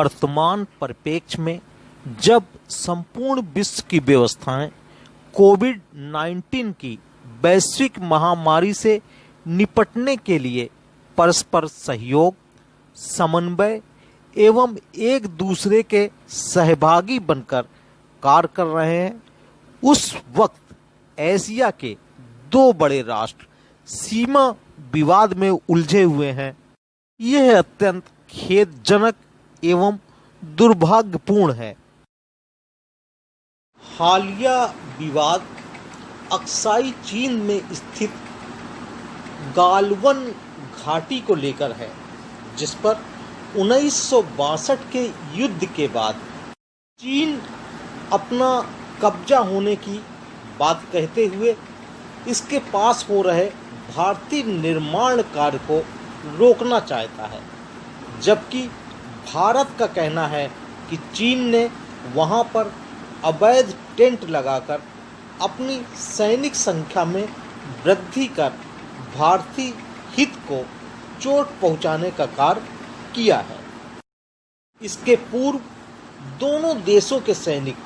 वर्तमान परिप्रेक्ष्य में जब संपूर्ण विश्व की व्यवस्थाएं कोविड-19 की वैश्विक महामारी से निपटने के लिए परस्पर सहयोग, समन्वय एवं एक दूसरे के सहभागी बनकर कार्य कर रहे हैं, उस वक्त एशिया के दो बड़े राष्ट्र सीमा विवाद में उलझे हुए हैं। यह अत्यंत खेदजनक एवं दुर्भाग्यपूर्ण है। हालिया विवाद अक्साई चीन में स्थित गालवन घाटी को लेकर है, जिस पर 1962 के युद्ध के बाद चीन अपना कब्जा होने की बात कहते हुए इसके पास हो रहे भारतीय निर्माण कार्य को रोकना चाहता है, जबकि भारत का कहना है कि चीन ने वहां पर अवैध टेंट लगाकर अपनी सैनिक संख्या में वृद्धि कर भारतीय हित को चोट पहुंचाने का कार्य किया है। इसके पूर्व दोनों देशों के सैनिक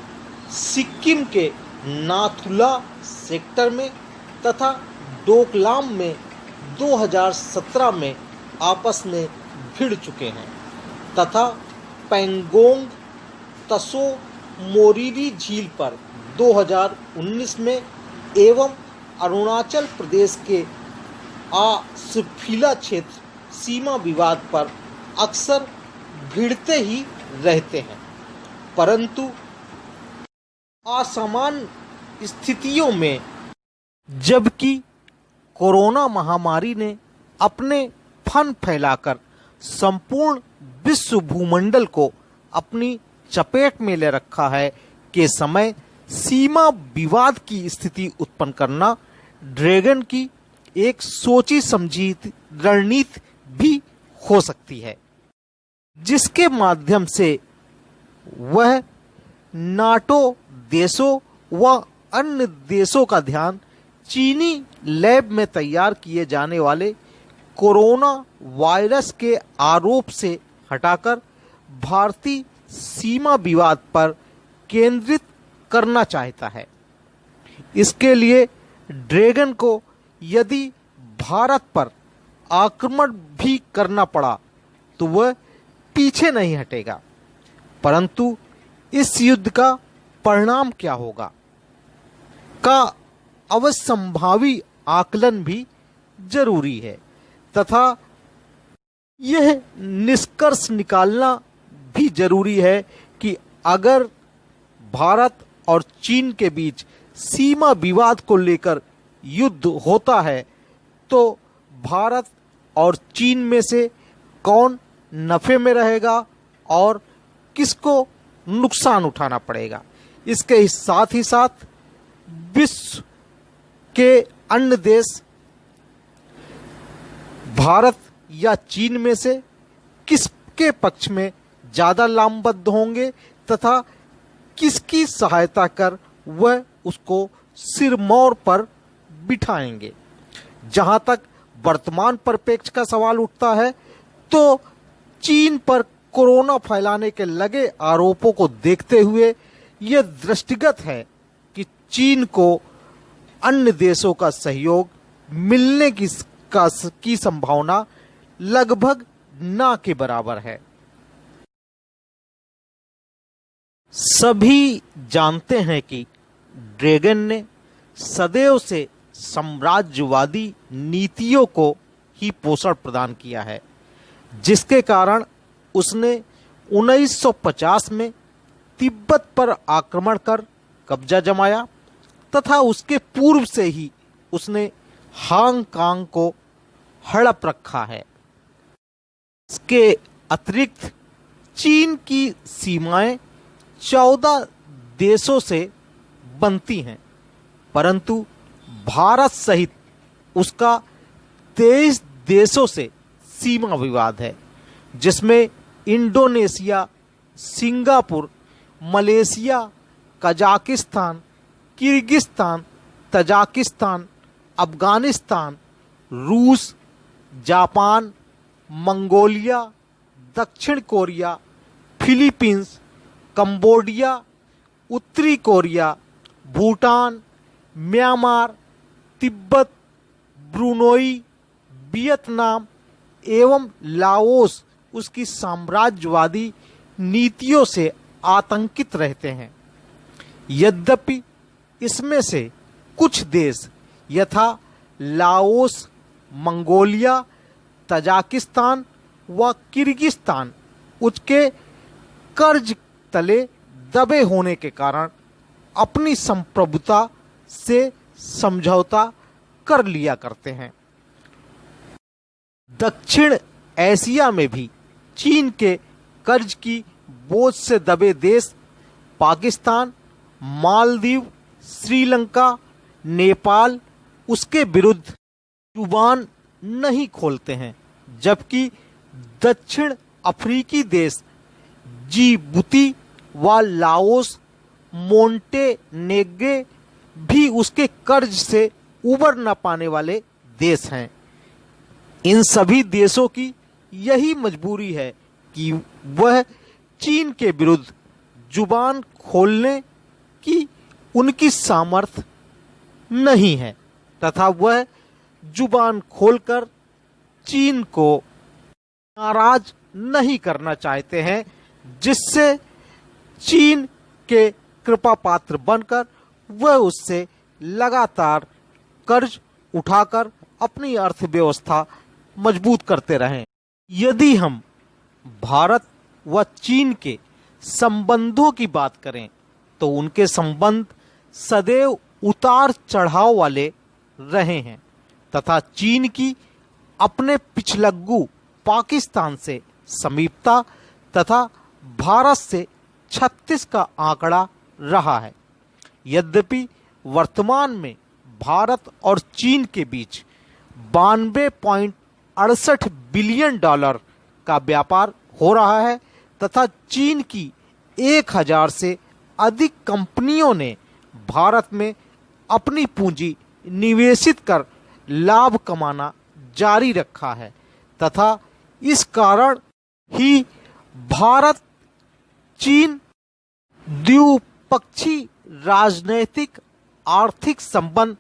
सिक्किम के नाथुला सेक्टर में तथा डोकलाम में 2017 में आपस में भिड़ चुके हैं तथा पैंगोंग तसो मोरीरी झील पर 2019 में एवं अरुणाचल प्रदेश के आसफीला क्षेत्र सीमा विवाद पर अक्सर भिड़ते ही रहते हैं, परंतु असामान्य स्थितियों में जबकि कोरोना महामारी ने अपने फन फैलाकर संपूर्ण विश्व भूमंडल को अपनी चपेट में ले रखा है के समय सीमा विवाद की स्थिति उत्पन्न करना ड्रैगन की एक सोची समझी रणनीति भी हो सकती है, जिसके माध्यम से वह नाटो देशों व अन्य देशों का ध्यान चीनी लैब में तैयार किए जाने वाले कोरोना वायरस के आरोप से हटाकर भारतीय सीमा विवाद पर केंद्रित करना चाहता है। इसके लिए ड्रैगन को यदि भारत पर आक्रमण भी करना पड़ा तो वह पीछे नहीं हटेगा, परंतु इस युद्ध का परिणाम क्या होगा का अवश्यंभावी आकलन भी जरूरी है तथा यह निष्कर्ष निकालना भी जरूरी है कि अगर भारत और चीन के बीच सीमा विवाद को लेकर युद्ध होता है तो भारत और चीन में से कौन नफे में रहेगा और किसको नुकसान उठाना पड़ेगा। इसके साथ ही साथ विश्व के अन्य देश भारत या चीन में से किसके पक्ष में ज्यादा लामबद्ध होंगे तथा किसकी सहायता कर वह उसको सिरमौर पर बिठाएंगे। जहां तक वर्तमान परिप्रेक्ष्य का सवाल उठता है तो चीन पर कोरोना फैलाने के लगे आरोपों को देखते हुए यह दृष्टिगत है कि चीन को अन्य देशों का सहयोग मिलने की संभावना लगभग ना के बराबर है। सभी जानते हैं कि ड्रैगन ने सदैव से साम्राज्यवादी नीतियों को ही पोषण प्रदान किया है, जिसके कारण उसने 1950 में तिब्बत पर आक्रमण कर कब्जा जमाया तथा उसके पूर्व से ही उसने हांगकांग को हड़प रखा है। इसके अतिरिक्त चीन की सीमाएं 14 देशों से बनती हैं, परंतु भारत सहित उसका 23 देशों से सीमा विवाद है, जिसमें Indonesia, Singapore, Malaysia, Kazakhstan, Kyrgyzstan, Tajikistan, Afghanistan, रूस, जापान, मंगोलिया, दक्षिण कोरिया, फिलीपींस, कंबोडिया, उत्तरी Korea, Bhutan, Myanmar, Tibet, Brunei, Vietnam एवं लाओस उसकी साम्राज्यवादी नीतियों से आतंकित रहते हैं। यद्यपि इसमें से कुछ देश यथा लाओस, मंगोलिया, तजाकिस्तान व किर्गिस्तान उसके कर्ज तले दबे होने के कारण अपनी संप्रभुता से समझौता कर लिया करते हैं। दक्षिण एशिया में भी चीन के कर्ज की बोझ से दबे देश पाकिस्तान, मालदीव, श्रीलंका, नेपाल उसके विरुद्ध जुबान नहीं खोलते हैं, जबकि दक्षिण अफ्रीकी देश जिबूती व लाओस, मोंटेनेग्रो भी उसके कर्ज से उबर न पाने वाले देश हैं। इन सभी देशों की यही मजबूरी है कि वह चीन के विरुद्ध जुबान खोलने की उनकी सामर्थ्य नहीं है तथा वह जुबान खोलकर चीन को नाराज नहीं करना चाहते हैं, जिससे चीन के कृपा पात्र बनकर वह उससे लगातार कर्ज उठाकर अपनी अर्थव्यवस्था मजबूत करते रहें। यदि हम भारत व चीन के संबंधों की बात करें तो उनके संबंध सदैव उतार चढ़ाव वाले रहे हैं तथा चीन की अपने पिछलग्गू पाकिस्तान से समीपता तथा भारत से 36 का आंकड़ा रहा है। यद्यपि वर्तमान में भारत और चीन के बीच 92.68 बिलियन डॉलर का व्यापार हो रहा है तथा चीन की 1000 से अधिक कंपनियों ने भारत में अपनी पूंजी निवेशित कर लाभ कमाना जारी रखा है तथा इस कारण ही भारत चीन द्विपक्षीय राजनैतिक आर्थिक संबंध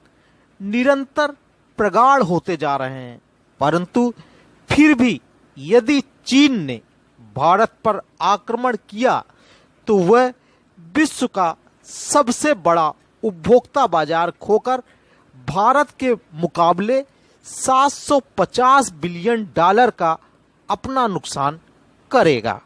निरंतर प्रगाढ़ होते जा रहे हैं। परंतु फिर भी यदि चीन ने भारत पर आक्रमण किया तो वह विश्व का सबसे बड़ा उपभोक्ता बाजार खोकर भारत के मुकाबले 750 बिलियन डॉलर का अपना नुकसान करेगा।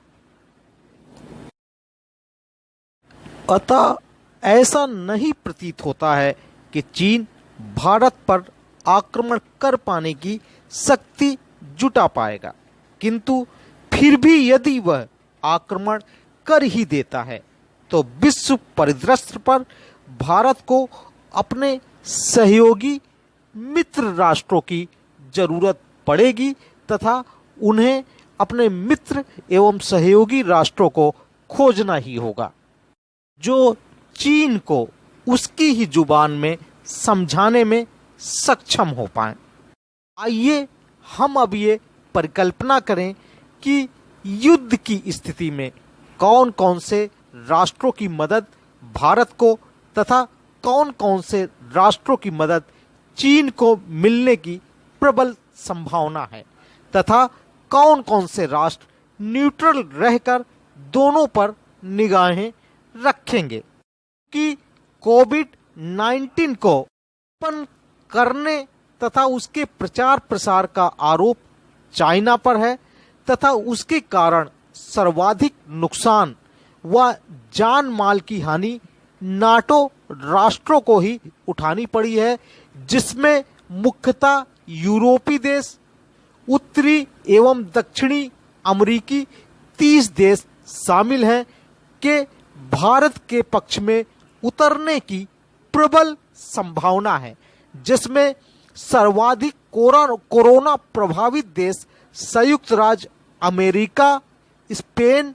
अतः ऐसा नहीं प्रतीत होता है कि चीन भारत पर आक्रमण कर पाने की शक्ति जुटा पाएगा, किंतु फिर भी यदि वह आक्रमण कर ही देता है तो विश्व परिदृश्य पर भारत को अपने सहयोगी मित्र राष्ट्रों की जरूरत पड़ेगी तथा उन्हें अपने मित्र एवं सहयोगी राष्ट्रों को खोजना ही होगा जो चीन को उसकी ही जुबान में समझाने में सक्षम हो पाए। आइए हम अब ये परिकल्पना करें कि युद्ध की स्थिति में कौन कौन से राष्ट्रों की मदद भारत को तथा कौन कौन से राष्ट्रों की मदद चीन को मिलने की प्रबल संभावना है तथा कौन कौन से राष्ट्र न्यूट्रल रहकर दोनों पर निगाहें रखेंगे कि कोविड-19 को उत्पन्न करने तथा उसके प्रचार प्रसार का आरोप चाइना पर है तथा उसके कारण सर्वाधिक नुकसान व जान माल की हानि नाटो राष्ट्रों को ही उठानी पड़ी है, जिसमें मुख्यतः यूरोपीय देश, उत्तरी एवं दक्षिणी अमेरिकी 30 देश शामिल हैं के भारत के पक्ष में उतरने की प्रबल संभावना है, जिसमें सर्वाधिक कोरोना प्रभावित देश संयुक्त राज्य America, Spain,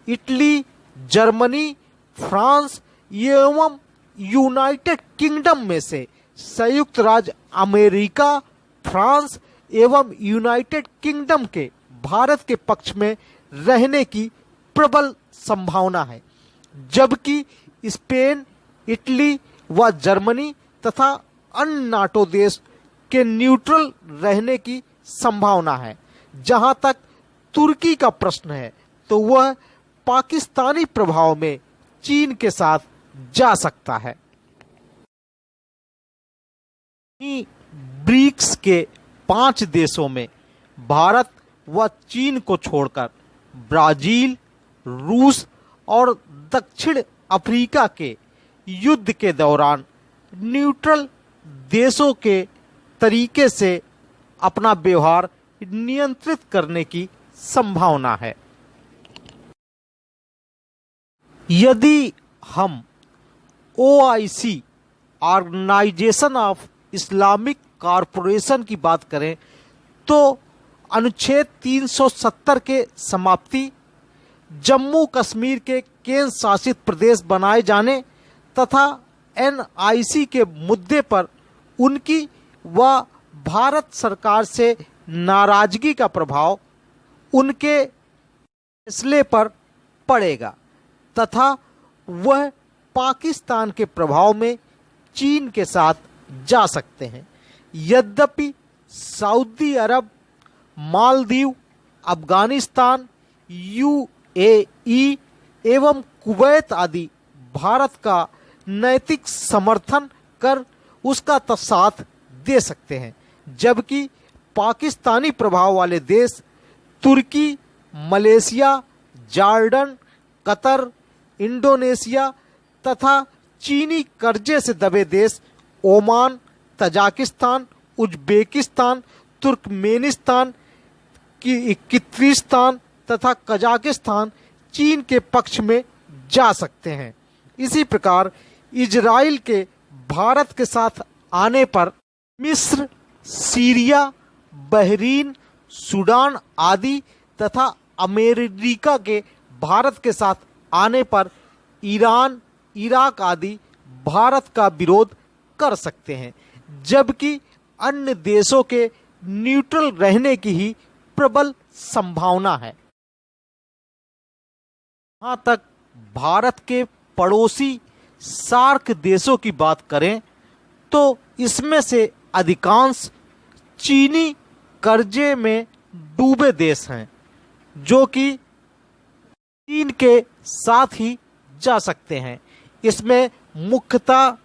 Italy, Germany, France एवं यूनाइटेड किंगडम में से संयुक्त राज्य अमेरिका, फ्रांस एवं यूनाइटेड किंगडम के भारत के पक्ष में रहने की प्रबल संभावना है, जबकि स्पेन, इटली व जर्मनी तथा अन्य नाटो देश के न्यूट्रल रहने की संभावना है। जहां तक तुर्की का प्रश्न है तो वह पाकिस्तानी प्रभाव में चीन के साथ जा सकता है। ब्रिक्स के 5 देशों में भारत व चीन को छोड़कर ब्राजील, रूस और दक्षिण अफ्रीका के युद्ध के दौरान न्यूट्रल देशों के तरीके से अपना व्यवहार नियंत्रित करने की संभावना है। यदि हम OIC organisation of Islamic corporation की बात करें तो अनुच्छेद 370 के समाप्ति, जम्मू कश्मीर के केंद्र शासित प्रदेश बनाए जाने तथा NIC के मुद्दे पर उनकी व भारत सरकार से नाराजगी का प्रभाव उनके फैसले पर पड़ेगा तथा वह पाकिस्तान के प्रभाव में चीन के साथ जा सकते हैं। यद्यपि सऊदी अरब, मालदीव, अफगानिस्तान, UAE एवं कुवैत आदि भारत का नैतिक समर्थन कर उसका साथ दे सकते हैं, जबकि पाकिस्तानी प्रभाव वाले देश तुर्की, मलेशिया, जॉर्डन, कतर, इंडोनेशिया तथा चीनी कर्जे से दबे देश Oman, Tajikistan, Uzbekistan, Turkmenistan, Kyrgyzstan तथा कजाकिस्तान चीन के पक्ष में जा सकते हैं। इसी प्रकार इजराइल के भारत के साथ आने पर मिस्र, सीरिया, बहरीन, सूडान आदि तथा अमेरिका के भारत के साथ आने पर ईरान, इराक आदि भारत का विरोध कर सकते हैं, जबकि अन्य देशों के न्यूट्रल रहने की ही प्रबल संभावना है। जहां तक भारत के पड़ोसी सार्क देशों की बात करें तो इसमें से अधिकांश चीनी कर्जे में डूबे देश हैं, जो कि चीन के साथ ही जा सकते हैं। इसमें मुख्यतः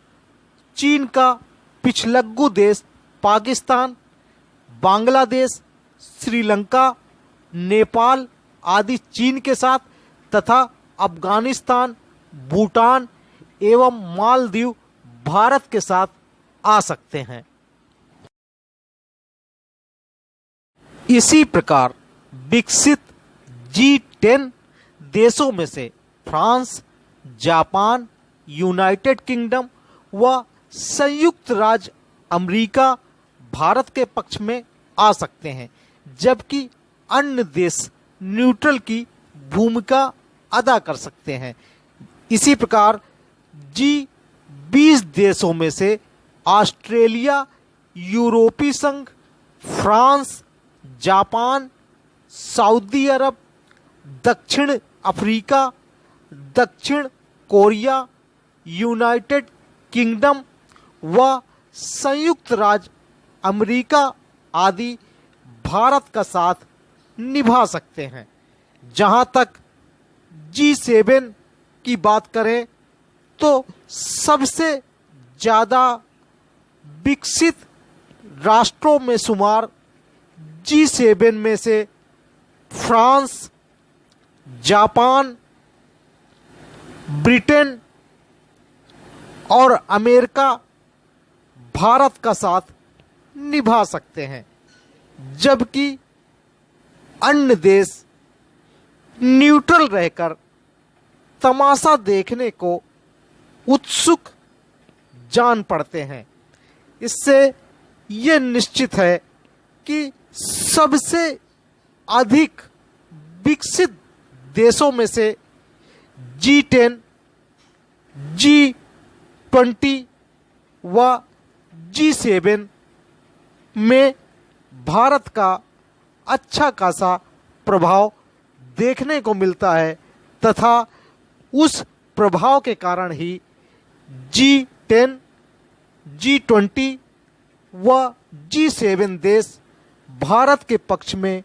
चीन का पिछलग्गू देश पाकिस्तान, बांग्लादेश, श्रीलंका, नेपाल आदि चीन के साथ तथा अफगानिस्तान, भूटान एवं मालदीव भारत के साथ आ सकते हैं। इसी प्रकार विकसित G10 देशों में से फ्रांस, जापान, यूनाइटेड किंगडम व संयुक्त राज्य अमेरिका भारत के पक्ष में आ सकते हैं, जबकि अन्य देश न्यूट्रल की भूमिका अदा कर सकते हैं। इसी प्रकार G20 देशों में से ऑस्ट्रेलिया, यूरोपीय संघ, फ्रांस, जापान, सऊदी अरब, दक्षिण अफ्रीका, दक्षिण कोरिया, यूनाइटेड किंगडम व संयुक्त राज्य अमेरिका आदि भारत का साथ निभा सकते हैं। जहां तक G7 की बात करें तो सबसे ज़्यादा विकसित राष्ट्रों में शुमार G7 में से फ्रांस, जापान, ब्रिटेन और अमेरिका भारत का साथ निभा सकते हैं, जबकि अन्य देश न्यूट्रल रहकर तमाशा देखने को उत्सुक जान पड़ते हैं। इससे यह निश्चित है कि सबसे अधिक विकसित देशों में से G10, G20 व G7 में भारत का अच्छा खासा प्रभाव देखने को मिलता है तथा उस प्रभाव के कारण ही G10, G20 व G7 देश भारत के पक्ष में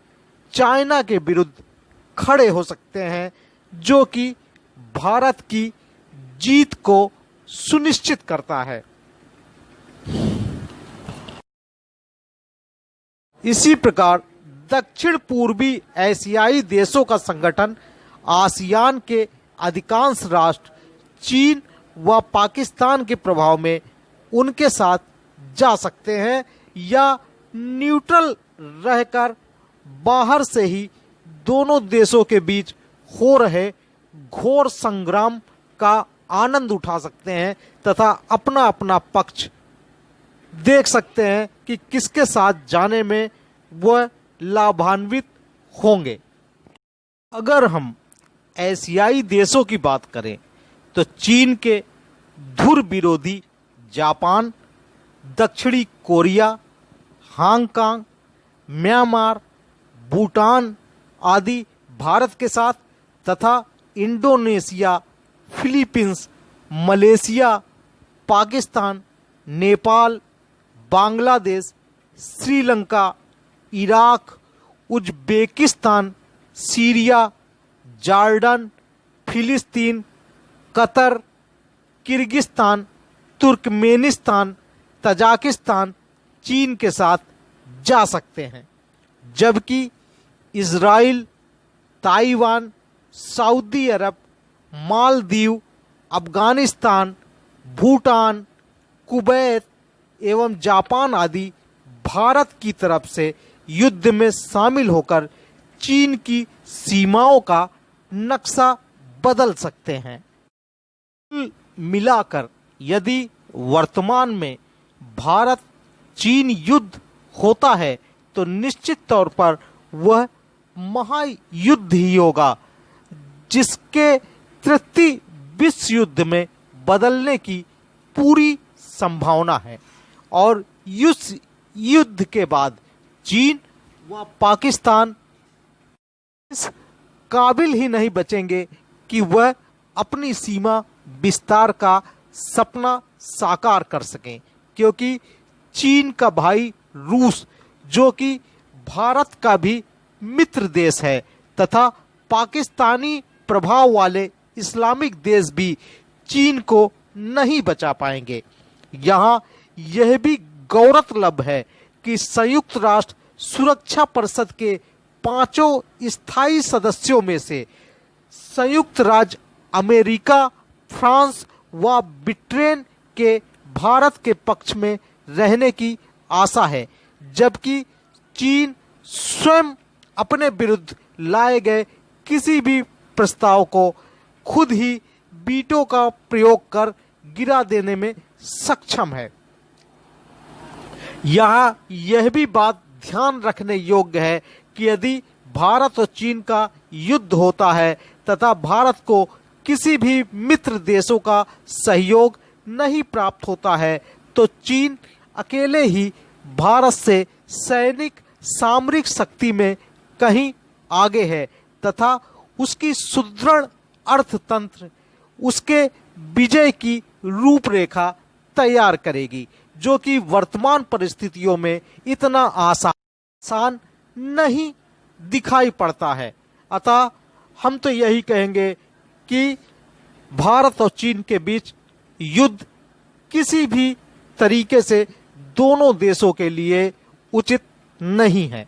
चाइना के विरुद्ध खड़े हो सकते हैं, जो कि भारत की जीत को सुनिश्चित करता है। इसी प्रकार दक्षिण पूर्वी एशियाई देशों का संगठन आसियान के अधिकांश राष्ट्र चीन व पाकिस्तान के प्रभाव में उनके साथ जा सकते हैं या न्यूट्रल रहकर बाहर से ही दोनों देशों के बीच हो रहे घोर संग्राम का आनंद उठा सकते हैं तथा अपना अपना पक्ष देख सकते हैं कि किसके साथ जाने में वह लाभान्वित होंगे। अगर हम एशियाई देशों की बात करें तो चीन के धुर विरोधी जापान, दक्षिणी कोरिया, हांगकांग, म्यांमार, भूटान आदि भारत के साथ तथा Indonesia, Philippines, Malaysia, Pakistan, Nepal, Bangladesh, Sri Lanka, Iraq, Uzbekistan, Syria, Jordan, फिलिस्तीन, कतर, किर्गिस्तान, तुर्कमेनिस्तान, तजाकिस्तान चीन के साथ जा सकते हैं, जबकि इजराइल, ताइवान, सऊदी अरब, मालदीव, अफगानिस्तान, भूटान, कुवैत एवं जापान आदि भारत की तरफ से युद्ध में शामिल होकर चीन की सीमाओं का नक्शा बदल सकते हैं। मिलाकर यदि वर्तमान में भारत चीन युद्ध होता है तो निश्चित तौर पर वह महायुद्ध ही होगा, जिसके तृतीय विश्व युद्ध में बदलने की पूरी संभावना है और इस युद्ध के बाद चीन व पाकिस्तान इस काबिल ही नहीं बचेंगे कि वह अपनी सीमा विस्तार का सपना साकार कर सकें, क्योंकि चीन का भाई रूस, जो कि भारत का भी मित्र देश है, तथा पाकिस्तानी प्रभाव वाले इस्लामिक देश भी चीन को नहीं बचा पाएंगे। यहाँ यह भी गौरतलब है कि संयुक्त राष्ट्र सुरक्षा परिषद के 5 स्थायी सदस्यों में से संयुक्त राज्य अमेरिका, फ्रांस व ब्रिटेन के भारत के पक्ष में रहने की आशा है, जबकि चीन स्वयं अपने विरुद्ध लाए गए किसी भी प्रस्ताव को खुद ही वीटो का प्रयोग कर गिरा देने में सक्षम है। यहाँ यह भी बात ध्यान रखने योग्य है कि यदि भारत और चीन का युद्ध होता है तथा भारत को किसी भी मित्र देशों का सहयोग नहीं प्राप्त होता है तो चीन अकेले ही भारत से सैनिक सामरिक शक्ति में कहीं आगे है तथा उसकी सुदृढ़ अर्थतंत्र उसके विजय की रूपरेखा तैयार करेगी, जो कि वर्तमान परिस्थितियों में इतना आसान नहीं दिखाई पड़ता है। अतः हम तो यही कहेंगे कि भारत और चीन के बीच युद्ध किसी भी तरीके से दोनों देशों के लिए उचित नहीं है।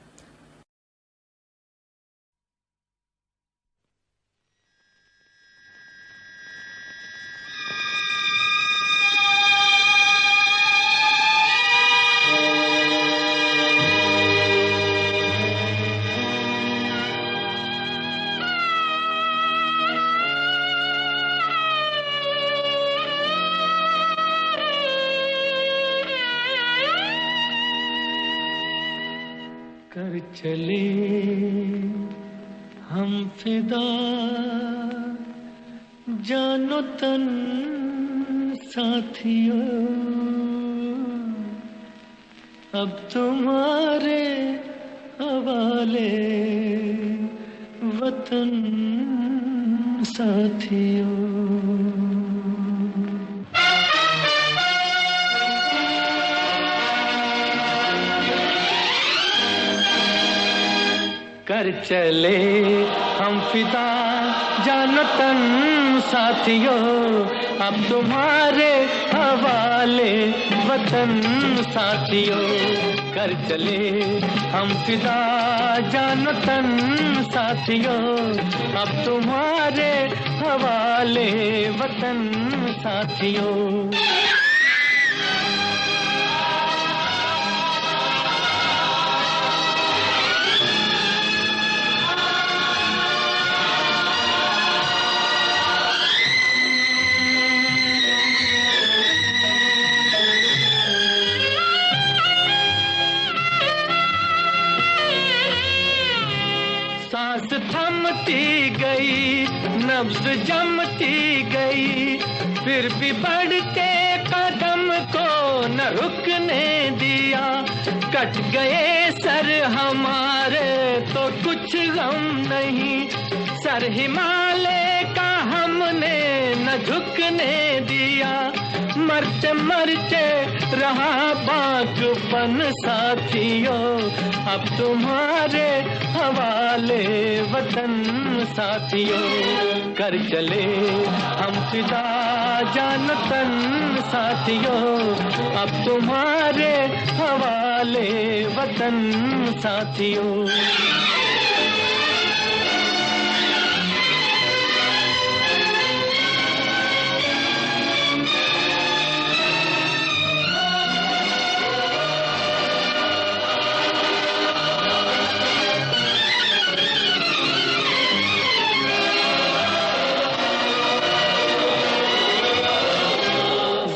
कर चले हम फिदा जानो तन साथियों, अब तुम्हारे हवाले वतन साथियों। कर चले हम फिदा जानो तन साथियों, अब तुम्हारे हवाले वतन साथियों। कर चले हम फिदा जानो तन साथियों, अब तुम्हारे हवाले वतन साथियों। सांस थमती गई, नब्ज जमती गई, फिर भी बढ़ते कदम को न रुकने दिया। कट गए सर हमारे तो कुछ गम नहीं, सर हिमालय का हमने न झुकने दिया। मरते मरते रहा बागपन साथियों, अब तुम्हारे हवाले वतन साथियों। कर चले हम फिदा जानो तन साथियों, अब तुम्हारे हवाले वतन साथियों।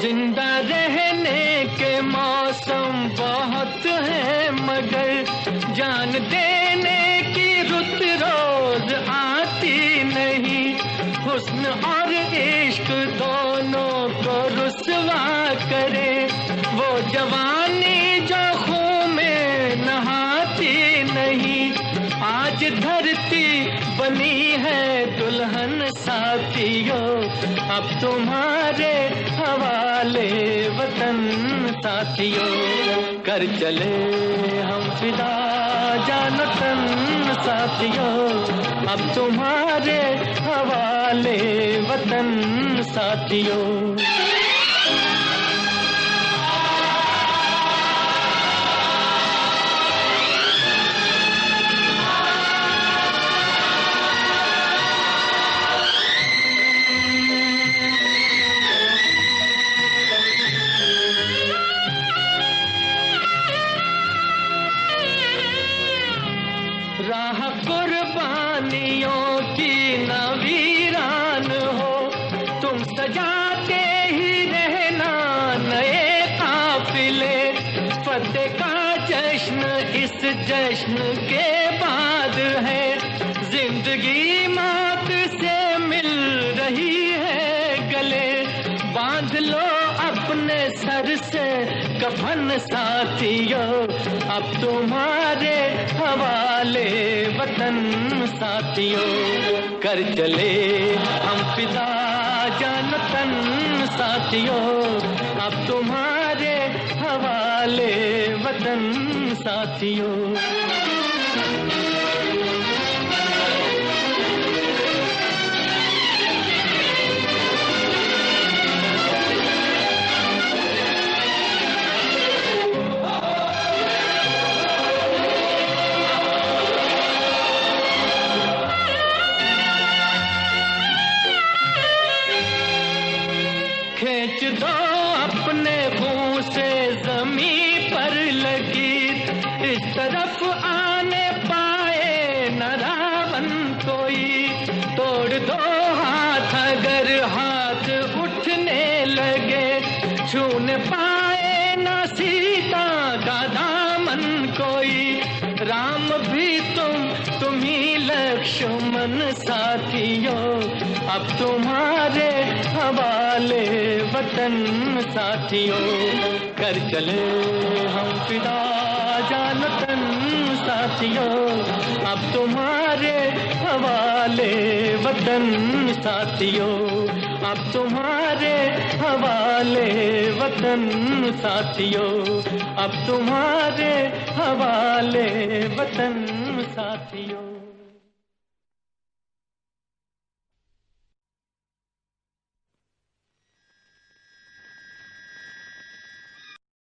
जिंदा रहने के मौसम बहुत है, मगर जान देने की रुत रोज आती नहीं। हुस्न और इश्क दोनों को रुसवा करे, वो जवानी जो खून में नहाती नहीं। आज धरती बनी है दुल्हन साथियों, अब तुम्हारे हवाले वतन साथियों। कर चले हम फिदा जानो तन साथियों, अब तुम्हारे हवाले वतन साथियों। राह कुर्बानियों की न वीरान हो, तुम सजाते ही रहना नए काफिले। फतेह का जश्न इस जश्न के बाद है, जिंदगी मौत से मिल रही है गले। बांध लो अपने सर से कफन साथियों, अब तुम्हारे हवाले वतन साथियों। कर चले हम फिदा जानो तन साथियों, अब तुम्हारे हवाले वतन साथियों। खींच दो अपने मुंह से जमीन पर लगी, इस तरफ आने पाए न रावण कोई। तोड़ दो हाथ अगर हाथ उठने लगे, छूने पाए न सीता का दामन कोई। राम भी तुम ही लक्ष्मण साथियों, अब तुम्हारे हवाले वतन साथियों। कर चले हम फिदा जानो तन साथियों, अब तुम्हारे हवाले वतन साथियों, अब तुम्हारे हवाले वतन साथियों, अब तुम्हारे हवाले वतन साथियों।